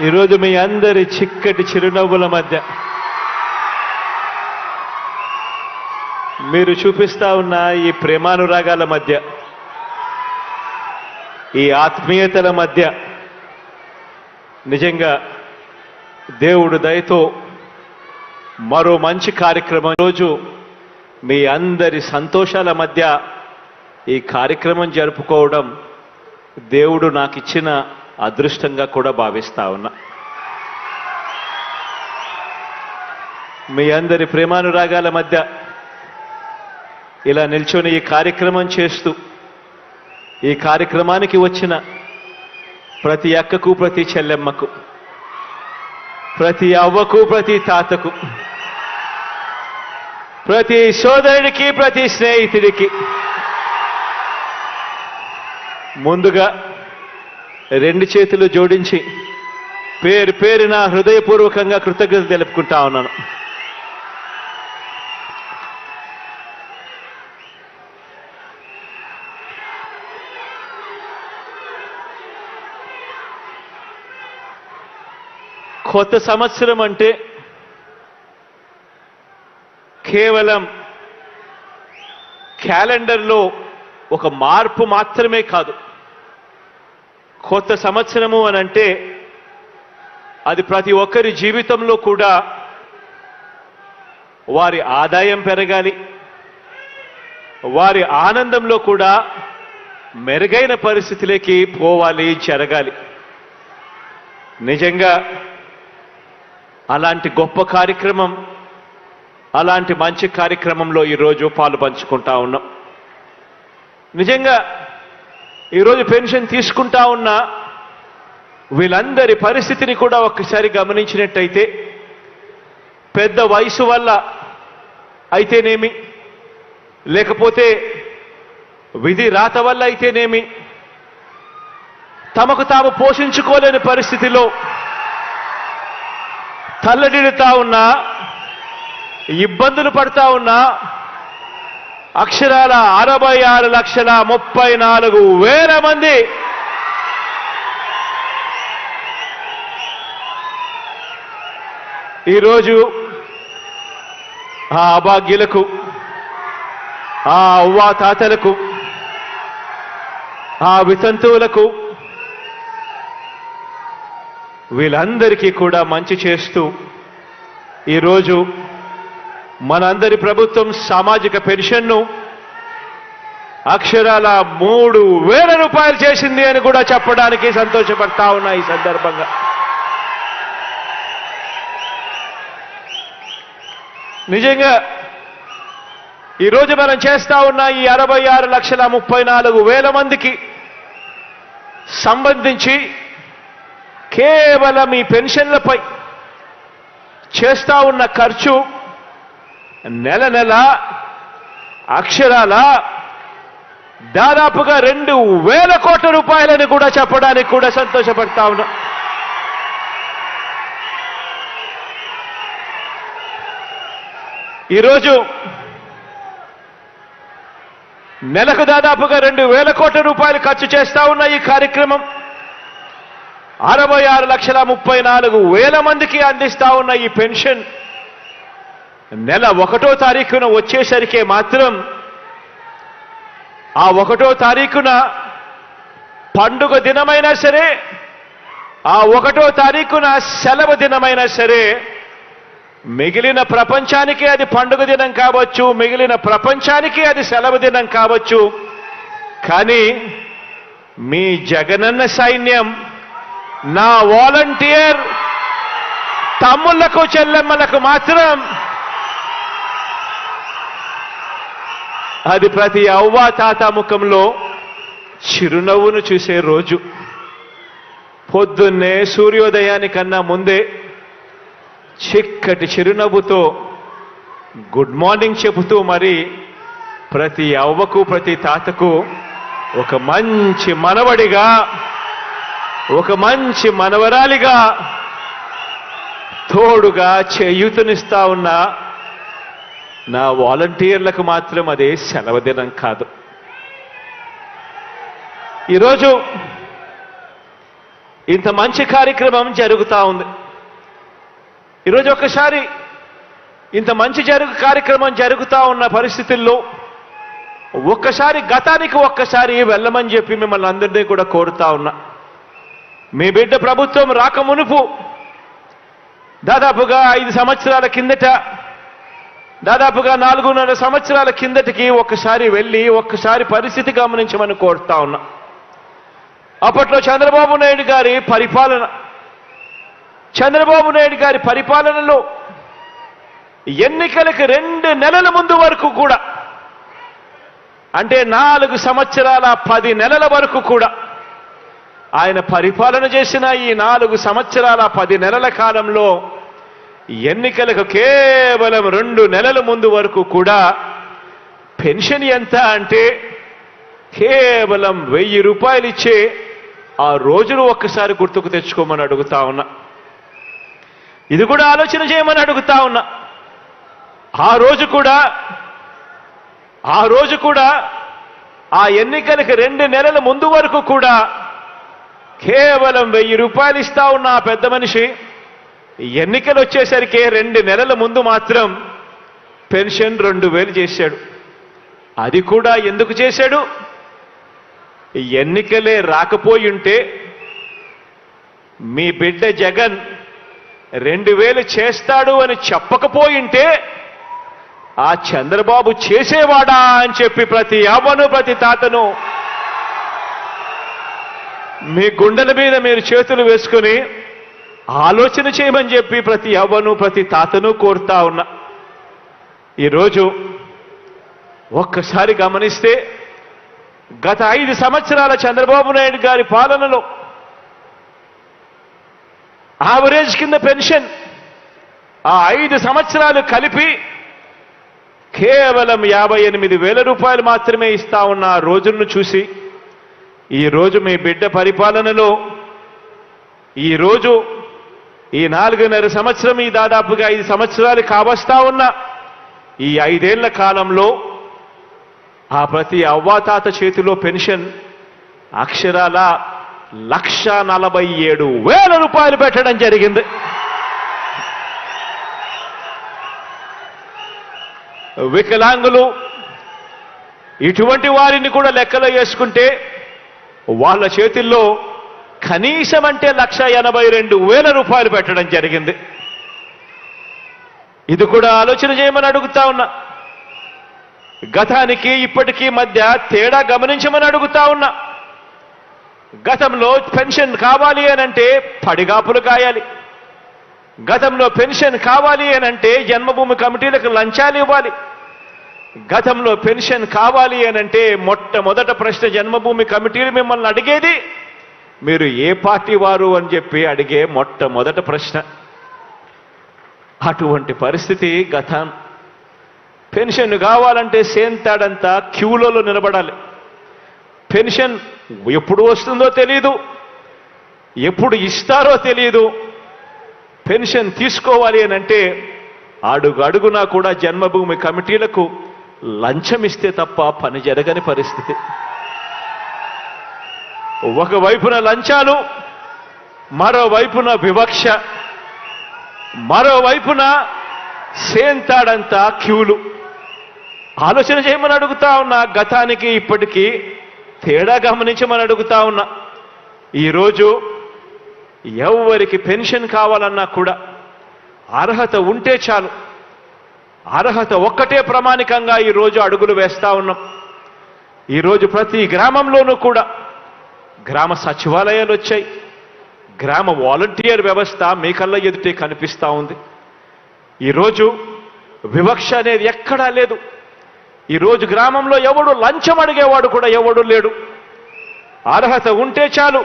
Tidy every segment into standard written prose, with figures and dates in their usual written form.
ఈరోజు మీ అందరి చిక్కటి చిరునవ్వుల మధ్య మీరు చూపిస్తా ఉన్న ఈ ప్రేమానురాగాల మధ్య, ఈ ఆత్మీయతల మధ్య నిజంగా దేవుడు దయతో మరో మంచి కార్యక్రమం రోజు మీ అందరి సంతోషాల మధ్య ఈ కార్యక్రమం జరుపుకోవడం దేవుడు నాకు ఇచ్చిన అదృష్టంగా కూడా భావిస్తా ఉన్నా. మీ అందరి ప్రేమానురాగాల మధ్య ఇలా నిల్చొని ఈ కార్యక్రమం చేస్తూ ఈ కార్యక్రమానికి వచ్చిన ప్రతి అక్కకు, ప్రతి చెల్లెమ్మకు, ప్రతి అవ్వకు, ప్రతి తాతకు, ప్రతి సోదరుడికి, ప్రతి స్నేహితుడికి ముందుగా రెండు చేతులు జోడించి పేరు పేరున హృదయపూర్వకంగా కృతజ్ఞతలు తెలుపుకుంటా ఉన్నాను. కొత్త సంవత్సరం అంటే కేవలం క్యాలెండర్లో ఒక మార్పు మాత్రమే కాదు. కొత్త సంవత్సరము అనంటే అది ప్రతి ఒక్కరి జీవితంలో కూడా వారి ఆదాయం పెరగాలి, వారి ఆనందంలో కూడా మెరుగైన పరిస్థితిలోకి పోవాలి, జరగాలి. నిజంగా అలాంటి గొప్ప కార్యక్రమం, అలాంటి మంచి కార్యక్రమంలో ఈరోజు పాలు పంచుకుంటా ఉన్నాం. నిజంగా ఈరోజు పెన్షన్ తీసుకుంటా ఉన్న వీళ్ళందరి పరిస్థితిని కూడా ఒక్కసారి గమనించినట్టయితే, పెద్ద వయసు వల్ల అయితేనేమి, లేకపోతే విధి రాత వల్ల అయితేనేమి, తమకు తాము పోషించుకోలేని పరిస్థితిలో తల్లడిల్లుతా ఉన్నా, ఇబ్బందులు పడతా ఉన్నా అక్షరాల 66,34,000 మంది ఈరోజు ఆ అభాగ్యులకు, ఆ అవ్వా తాతలకు, ఆ వితంతువులకు వీళ్ళందరికీ కూడా మంచి చేస్తూ ఈరోజు మనందరి ప్రభుత్వం సామాజిక పెన్షన్ను అక్షరాల 3,000 రూపాయలు చేసింది అని కూడా చెప్పడానికి సంతోషపడతా ఉన్నా. ఈ సందర్భంగా నిజంగా ఈరోజు మనం చేస్తా ఉన్న ఈ 66,34,000 మందికి సంబంధించి కేవలం ఈ పెన్షన్లపై చేస్తా ఉన్న ఖర్చు నెల నెల అక్షరాల దాదాపుగా 2,000 కోట్ల రూపాయలని కూడా చెప్పడానికి కూడా సంతోషపడతా ఉన్నా. ఈరోజు నెలకు దాదాపుగా 2,000 కోట్ల రూపాయలు ఖర్చు చేస్తా ఉన్న ఈ కార్యక్రమం 66,34,000 మందికి అందిస్తా ఉన్న ఈ పెన్షన్ నెల 1వ తారీఖున వచ్చేసరికే మాత్రం ఆ 1వ తారీఖున పండుగ దినమైనా సరే, ఆ 1వ తారీఖున సెలవు దినమైనా సరే, మిగిలిన ప్రపంచానికి అది పండుగ దినం కావచ్చు, మిగిలిన ప్రపంచానికి అది సెలవు దినం కావచ్చు, కానీ మీ జగనన్న సైన్యం, నా వాలంటీర్ తమ్ముళ్లకు, చెల్లెమ్మలకు మాత్రం అది ప్రతి అవ్వా తాత ముఖంలో చిరునవ్వును చూసే రోజు. పొద్దున్నే సూర్యోదయానికన్నా ముందే చిక్కటి చిరునవ్వుతో గుడ్ మార్నింగ్ చెబుతూ మరి ప్రతి అవ్వకు, ప్రతి తాతకు ఒక మంచి మనవడిగా, ఒక మంచి మనవరాలిగా తోడుగా చేయూతనిస్తా ఉన్న నా వాలంటీర్లకు మాత్రం అదే సెలవు దినం కాదు. ఈరోజు ఇంత మంచి కార్యక్రమం జరుగుతూ ఉంది. ఈరోజు ఒక్కసారి ఇంత మంచి కార్యక్రమం జరుగుతూ ఉన్న పరిస్థితుల్లో ఒక్కసారి గతానికి ఒక్కసారి వెళ్ళమని చెప్పి మిమ్మల్ని అందరినీ కూడా కోరుతా ఉన్నా. మీ బిడ్డ ప్రభుత్వం రాకమునుపు దాదాపుగా 5 సంవత్సరాల కిందట, దాదాపుగా 4.5 సంవత్సరాల కిందటికి ఒక్కసారి వెళ్ళి ఒక్కసారి పరిస్థితి గమనించమని కోరుతా ఉన్నా. అప్పట్లో చంద్రబాబు నాయుడు గారి పరిపాలనలో ఎన్నికలకు 2 నెలల ముందు వరకు కూడా, అంటే 4 సంవత్సరాల 10 నెలల వరకు కూడా ఆయన పరిపాలన చేసిన ఈ 4 సంవత్సరాల 10 నెలల కాలంలో ఎన్నికలకు కేవలం 2 నెలల ముందు వరకు కూడా పెన్షన్ ఎంత అంటే కేవలం 1000 రూపాయలు ఇచ్చే ఆ రోజును ఒక్కసారి గుర్తుకు తెచ్చుకోమని అడుగుతా ఉన్నా. ఇది కూడా ఆలోచన చేయమని అడుగుతా ఉన్నా. ఆ రోజు కూడా ఆ ఎన్నికలకు 2 నెలల ముందు వరకు కూడా కేవలం 1000 రూపాయలు ఇస్తా ఉన్న ఆ పెద్ద మనిషి ఎన్నికలు వచ్చేసరికి 2 నెలల ముందు మాత్రం పెన్షన్ 2000 చేశాడు. అది కూడా ఎందుకు చేశాడు? ఎన్నికలే రాకపోయుంటే మీ బిడ్డ జగన్ 2000 చేస్తాడు అని చెప్పకపోయింటే ఆ చంద్రబాబు చేసేవాడా అని చెప్పి ప్రతి అవ్వను ప్రతి తాతను మీ గుండెల మీద మీరు చేతులు వేసుకుని ఆలోచన చేయమని చెప్పి ప్రతి అవ్వను ప్రతి తాతను కోరుతా ఉన్నా. ఈరోజు ఒక్కసారి గమనిస్తే గత 5 సంవత్సరాల చంద్రబాబు నాయుడు గారి పాలనలో యావరేజ్ కింద పెన్షన్ ఆ 5 సంవత్సరాలు కలిపి కేవలం 58,000 రూపాయలు మాత్రమే ఇస్తా ఉన్న ఆ రోజులను చూసి ఈరోజు మీ బిడ్డ పరిపాలనలో ఈరోజు ఈ 4.5 సంవత్సరం, ఈ దాదాపుగా 5 సంవత్సరాలు కావస్తా ఉన్న ఈ 5 ఏళ్ల కాలంలో ఆ ప్రతి అవ్వాతాత చేతిలో పెన్షన్ అక్షరాల 1,47,000 రూపాయలు పెట్టడం జరిగింది. వికలాంగులు ఇటువంటి వారిని కూడా లెక్కలో వేసుకుంటే వాళ్ళ చేతుల్లో కనీసం అంటే 1,82,000 రూపాయలు పెట్టడం జరిగింది. ఇది కూడా ఆలోచన చేయమని అడుగుతా ఉన్నా. గతానికి ఇప్పటికీ మధ్య తేడా గమనించమని అడుగుతా ఉన్నా. గతంలో పెన్షన్ కావాలి అనంటే పడిగాపులు కాయాలి. గతంలో పెన్షన్ కావాలి అనంటే జన్మభూమి కమిటీలకు లంచాలు ఇవ్వాలి. గతంలో పెన్షన్ కావాలి అనంటే మొట్టమొదట ప్రశ్న జన్మభూమి కమిటీలు మిమ్మల్ని అడిగేది మీరు ఏ పార్టీ వారు అని చెప్పి అడిగే మొట్టమొదట ప్రశ్న. అటువంటి పరిస్థితి గతం. పెన్షన్ కావాలంటే సేంతాడంతా క్యూలలో నిలబడాలి. పెన్షన్ ఎప్పుడు వస్తుందో తెలియదు, ఎప్పుడు ఇస్తారో తెలియదు. పెన్షన్ తీసుకోవాలి అనంటే అడుగు అడుగునా కూడా జన్మభూమి కమిటీలకు లంచం ఇస్తే తప్ప పని జరగని పరిస్థితి. ఒకవైపున లంచాలు, మరోవైపున వివక్ష, మరోవైపున సేంతాడంతా క్యూలు. ఆలోచన చేయమని అడుగుతా ఉన్నా. గతానికి ఇప్పటికీ తేడా గమనించమని అడుగుతా ఉన్నా. ఈరోజు ఎవరికి పెన్షన్ కావాలన్నా కూడా అర్హత ఉంటే చాలు. అర్హత ఒక్కటే ప్రమాణికంగా ఈరోజు అడుగులు వేస్తా ఉన్నాం. ఈరోజు ప్రతి గ్రామంలోనూ కూడా గ్రామ సచివాలయాలు వచ్చాయి. గ్రామ వాలంటీర్ వ్యవస్థ మీ కళ్ళ ఎదుటే కనిపిస్తూ ఉంది. ఈరోజు వివక్ష అనేది ఎక్కడా లేదు. ఈరోజు గ్రామంలో ఎవడు లంచం అడిగేవాడు కూడా ఎవడు లేడు. అర్హత ఉంటే చాలు.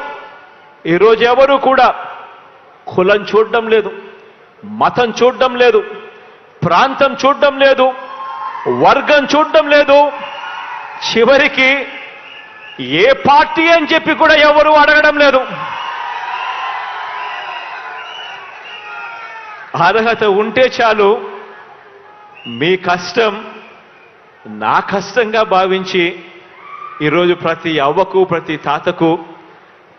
ఈరోజు ఎవరు కూడా కులం చూడడం లేదు, మతం చూడడం లేదు, ప్రాంతం చూడడం లేదు, వర్గం చూడడం లేదు. చివరికి ఏ పార్టీ అని చెప్పి కూడా ఎవరు అడగడం లేదు. అర్హత ఉంటే చాలు. మీ కష్టం నా కష్టంగా భావించి ఈరోజు ప్రతి అవ్వకు ప్రతి తాతకు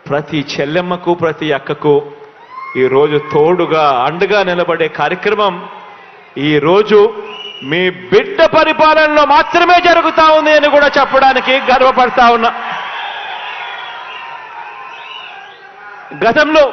ప్రతి చెల్లెమ్మకు ప్రతి అక్కకు ఈరోజు తోడుగా అండగా నిలబడే కార్యక్రమం ఈరోజు మీ బిడ్డ పరిపాలనలో మాత్రమే జరుగుతా ఉంది అని కూడా చెప్పడానికి గర్వపడతా ఉన్నా. గతంలో